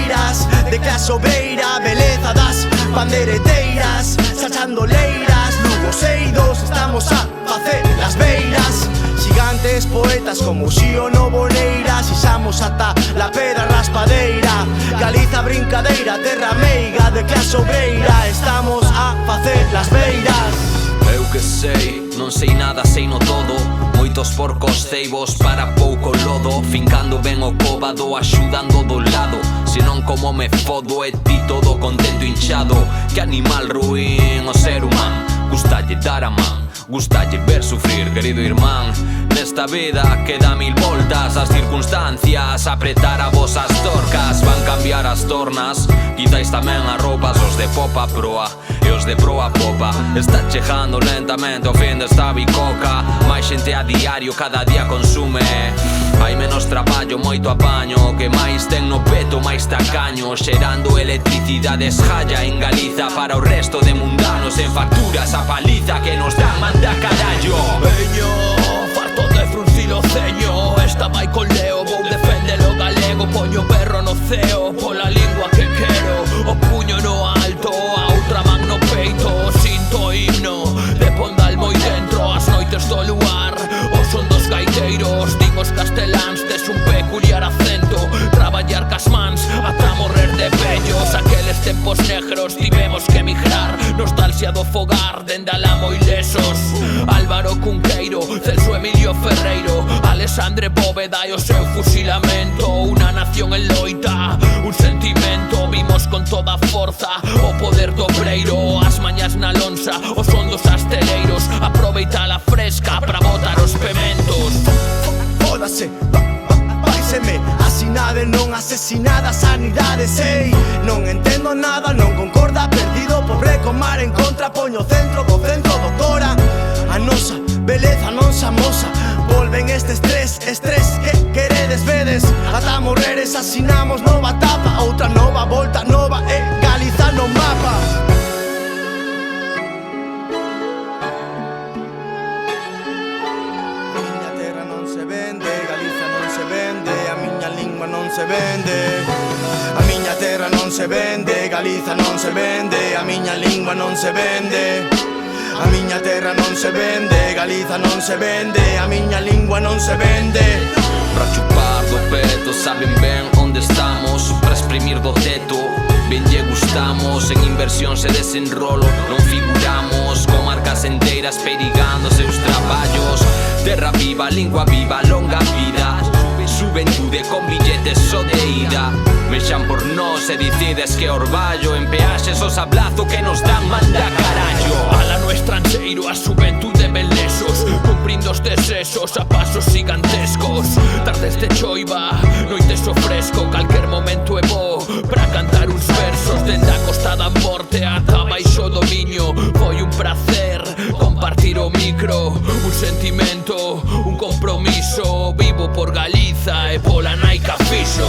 bandeiras de clase obreira, beleza das bandeireteiras, sachando leiras, lugos eidos, estamos a facer las beiras. Gigantes poetas como Xío no Boneiras, xixamos ata la pedra raspadeira. Galiza brincadeira, terra meiga de clase obreira, estamos a facer las beiras. Eu que sei, non sei nada, sei no todo. Moitos porcos ceibos para pouco lodo, fincando ben o cóbado, axudando do lado. Senón como me fodo e ti todo contento hinchado. Que animal ruín o ser humano, gustalle dar a man, gustalle ver sufrir, querido irmán. Nesta vida que dá mil voltas, as circunstancias apretar a vos as torcas. Van cambiar as tornas, quizáis tamén as roupas. Os de popa a proa e os de proa a popa. Está chegando lentamente o fin desta bicoca. Mais xente a diario, cada día consume. Hai menos traballo, moito apaño. Que máis ten no peto, máis tacaño. Xerando electricidade esjalla en Galiza para o resto de mundanos. En facturas a paliza que nos dan manda carallo. Veño, farto de fruncir o ceño. Esta vai con leo, vou defender o galego. Poño o perro no ceo, pola lingua que quero. O puño no alto, a outra man no peito. Sinto o himno de Pondal moi dentro. As noites do luar, o son dos gaiteiros. Din os casteláns, tes un peculiar acento. Traballar cas mans ata morrer de vellos. Aqueles tempos negros tivemos que emigrar. Nostalgia do fogar, dende alá moi lesos. Álvaro Cunqueiro, Celso Emilio Ferreiro, Alexandre Bóveda e o seu fusilamento. Unha nación en loita, un sentimento. Vimos con toda forza o poder do obreiro. As mañas na lonxa, o son dos asteleiros. Aproveita a fresca para botar os pementos. Fódase, váiseme, asinade non asesinada, sanidade, sei. Non entendo nada, non concorda, perdido, pobre con mar en contra. Poño centro do cora. A nosa beleza non se amosa. Volven este estrés que queredes, vedes. Ata morreres asinamos nova etapa. Outra nova volta, nova e Galiza no mapa. Miña terra non se vende, Galiza non se vende. A miña lingua non se vende. A miña terra non se vende, Galiza non se vende. A miña lingua non se vende. A miña terra non se vende, Galiza non se vende. A miña lingua non se vende. Pra chupar do peto, saben ben onde estamos. Pra exprimir do teto, ben lle gustamos. En inversión se desenrolo, non figuramos. Con marcas enteiras perigando seus traballos. Terra viva, lingua viva, longa vida. Juventude con billetes só de ida. Mexan por nós e dicides que orballo. En peaxes os ablazo que nos dan manda carallo. Ala no estranxeiro, a xuventude ben lesos, cumprindo os desesos a pasos gigantescos. Tardes de choiva, noites o fresco. Calquer momento é bo pra cantar uns versos. Dende a costa da morte ata baixo do Miño. Foi un prazer compartir o micro. Un sentimento, un compromiso. Vivo por Galiza e pola nai que fixo.